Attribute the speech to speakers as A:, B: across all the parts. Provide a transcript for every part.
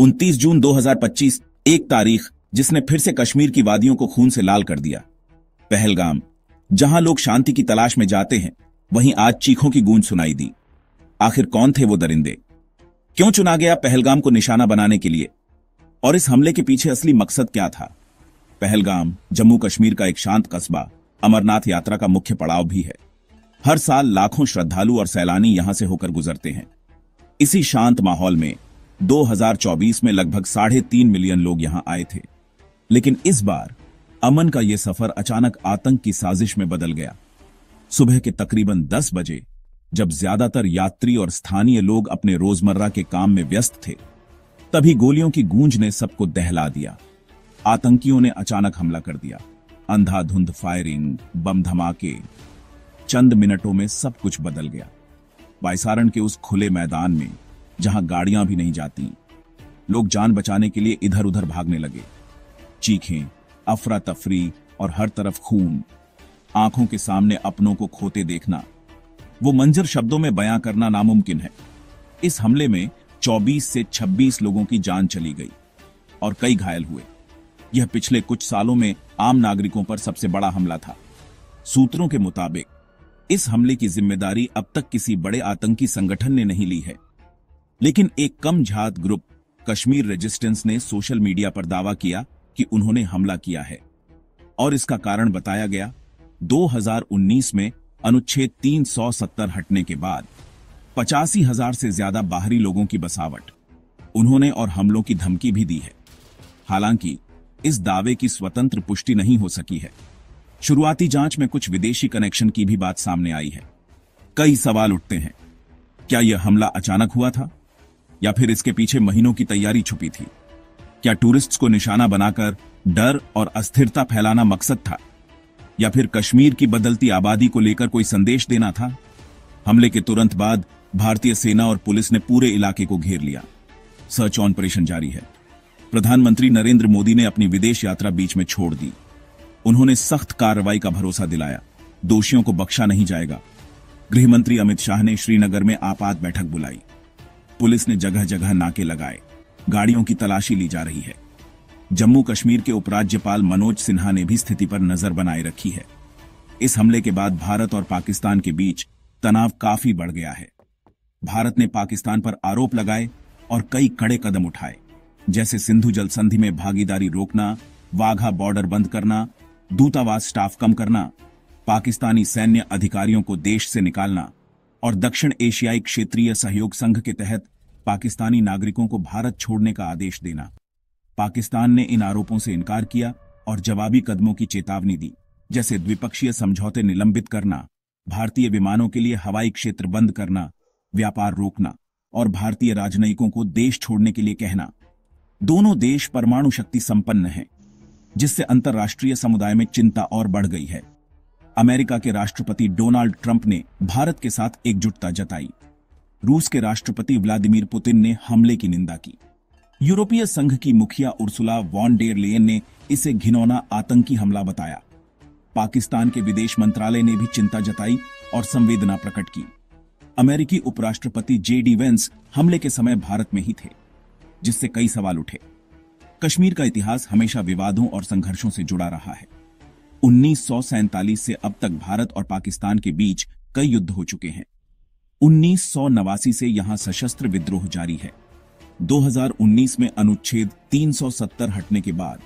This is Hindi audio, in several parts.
A: 29 जून 2025 एक तारीख जिसने फिर से कश्मीर की वादियों को खून से लाल कर दिया। पहलगाम, जहां लोग शांति की तलाश में जाते हैं, वहीं आज चीखों की गूंज सुनाई दी। आखिर कौन थे वो दरिंदे? क्यों चुना गया पहलगाम को निशाना बनाने के लिए? और इस हमले के पीछे असली मकसद क्या था? पहलगाम जम्मू कश्मीर का एक शांत कस्बा, अमरनाथ यात्रा का मुख्य पड़ाव भी है। हर साल लाखों श्रद्धालु और सैलानी यहां से होकर गुजरते हैं। इसी शांत माहौल में 2024 में लगभग 3.5 मिलियन लोग यहां आए थे। लेकिन इस बार अमन का यह सफर अचानक आतंक की साजिश में बदल गया। सुबह के तकरीबन 10 बजे, जब ज्यादातर यात्री और स्थानीय लोग अपने रोजमर्रा के काम में व्यस्त थे, तभी गोलियों की गूंज ने सबको दहला दिया। आतंकियों ने अचानक हमला कर दिया। अंधाधुंध फायरिंग, बम धमाके। चंद मिनटों में सब कुछ बदल गया। वायसारण के उस खुले मैदान में, जहां गाड़ियां भी नहीं जाती, लोग जान बचाने के लिए इधर उधर भागने लगे। चीखें, अफरा तफरी और हर तरफ खून। आंखों के सामने अपनों को खोते देखना, वो मंजर शब्दों में बयां करना नामुमकिन है। इस हमले में 24 से 26 लोगों की जान चली गई और कई घायल हुए। यह पिछले कुछ सालों में आम नागरिकों पर सबसे बड़ा हमला था। सूत्रों के मुताबिक इस हमले की जिम्मेदारी अब तक किसी बड़े आतंकी संगठन ने नहीं ली है, लेकिन एक कम झात ग्रुप कश्मीर रेजिस्टेंस ने सोशल मीडिया पर दावा किया कि उन्होंने हमला किया है। और इसका कारण बताया गया 2019 में अनुच्छेद 370 हटने के बाद 85,000 से ज्यादा बाहरी लोगों की बसावट। उन्होंने और हमलों की धमकी भी दी है। हालांकि इस दावे की स्वतंत्र पुष्टि नहीं हो सकी है। शुरुआती जांच में कुछ विदेशी कनेक्शन की भी बात सामने आई है। कई सवाल उठते हैं। क्या यह हमला अचानक हुआ था, या फिर इसके पीछे महीनों की तैयारी छुपी थी? क्या टूरिस्ट्स को निशाना बनाकर डर और अस्थिरता फैलाना मकसद था, या फिर कश्मीर की बदलती आबादी को लेकर कोई संदेश देना था? हमले के तुरंत बाद भारतीय सेना और पुलिस ने पूरे इलाके को घेर लिया। सर्च ऑपरेशन जारी है। प्रधानमंत्री नरेंद्र मोदी ने अपनी विदेश यात्रा बीच में छोड़ दी। उन्होंने सख्त कार्रवाई का भरोसा दिलाया। दोषियों को बख्शा नहीं जाएगा। गृहमंत्री अमित शाह ने श्रीनगर में आपात बैठक बुलाई। पुलिस ने जगह जगह नाके लगाए। गाड़ियों की तलाशी ली जा रही है। जम्मू कश्मीर के उपराज्यपाल मनोज सिन्हा ने भी स्थिति पर नजर बनाए रखी है। इस हमले के बाद भारत और पाकिस्तान के बीच तनाव काफी बढ़ गया है। भारत ने पाकिस्तान पर आरोप लगाए और कई कड़े कदम उठाए, जैसे सिंधु जल संधि में भागीदारी रोकना, वाघा बॉर्डर बंद करना, दूतावास स्टाफ कम करना, पाकिस्तानी सैन्य अधिकारियों को देश से निकालना और दक्षिण एशियाई क्षेत्रीय सहयोग संघ के तहत पाकिस्तानी नागरिकों को भारत छोड़ने का आदेश देना। पाकिस्तान ने इन आरोपों से इनकार किया और जवाबी कदमों की चेतावनी दी, जैसे द्विपक्षीय समझौते निलंबित करना, भारतीय विमानों के लिए हवाई क्षेत्र बंद करना, व्यापार रोकना और भारतीय राजनयिकों को देश छोड़ने के लिए कहना। दोनों देश परमाणु शक्ति संपन्न हैं, जिससे अंतर्राष्ट्रीय समुदाय में चिंता और बढ़ गई है। अमेरिका के राष्ट्रपति डोनाल्ड ट्रंप ने भारत के साथ एकजुटता जताई। रूस के राष्ट्रपति व्लादिमीर पुतिन ने हमले की निंदा की। यूरोपीय संघ की मुखिया उर्सुला वॉन डेर लेयन ने इसे घिनौना आतंकी हमला बताया। पाकिस्तान के विदेश मंत्रालय ने भी चिंता जताई और संवेदना प्रकट की। अमेरिकी उपराष्ट्रपति JD वेंस हमले के समय भारत में ही थे, जिससे कई सवाल उठे। कश्मीर का इतिहास हमेशा विवादों और संघर्षों से जुड़ा रहा है। 1947 से अब तक भारत और पाकिस्तान के बीच कई युद्ध हो चुके हैं। 1989 से यहां सशस्त्र विद्रोह जारी है। 2019 में अनुच्छेद 370 हटने के बाद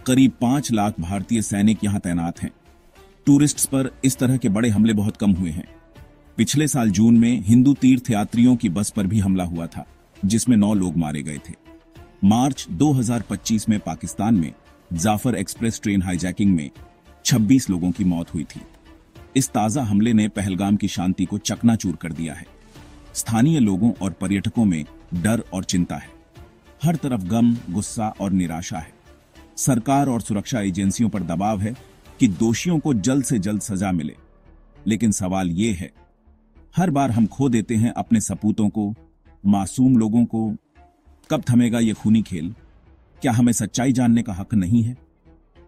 A: करीब 5 लाख भारतीय सैनिक यहां तैनात हैं। टूरिस्ट्स पर इस तरह के बड़े हमले बहुत कम हुए हैं। पिछले साल जून में हिंदू तीर्थयात्रियों की बस पर भी हमला हुआ था, जिसमें 9 लोग मारे गए थे। मार्च 2025 में पाकिस्तान में जाफर एक्सप्रेस ट्रेन हाईजैकिंग में 26 लोगों की मौत हुई थी। इस ताजा हमले ने पहलगाम की शांति को चकनाचूर कर दिया है। स्थानीय लोगों और पर्यटकों में डर और चिंता है। हर तरफ गम, गुस्सा और निराशा है। सरकार और सुरक्षा एजेंसियों पर दबाव है कि दोषियों को जल्द से जल्द सजा मिले। लेकिन सवाल यह है, हर बार हम खो देते हैं अपने सपूतों को, मासूम लोगों को। कब थमेगा ये खूनी खेल? क्या हमें सच्चाई जानने का हक नहीं है?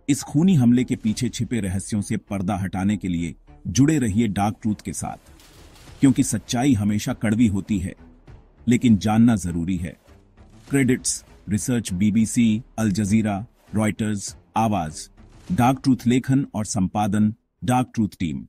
A: इस खूनी हमले के पीछे छिपे रहस्यों से पर्दा हटाने के लिए जुड़े रहिए डार्क ट्रूथ के साथ, क्योंकि सच्चाई हमेशा कड़वी होती है, लेकिन जानना जरूरी है। क्रेडिट्स रिसर्च BBC, अल जजीरा, रॉयटर्स, आवाज। डार्क ट्रूथ लेखन और संपादन डार्क ट्रूथ टीम।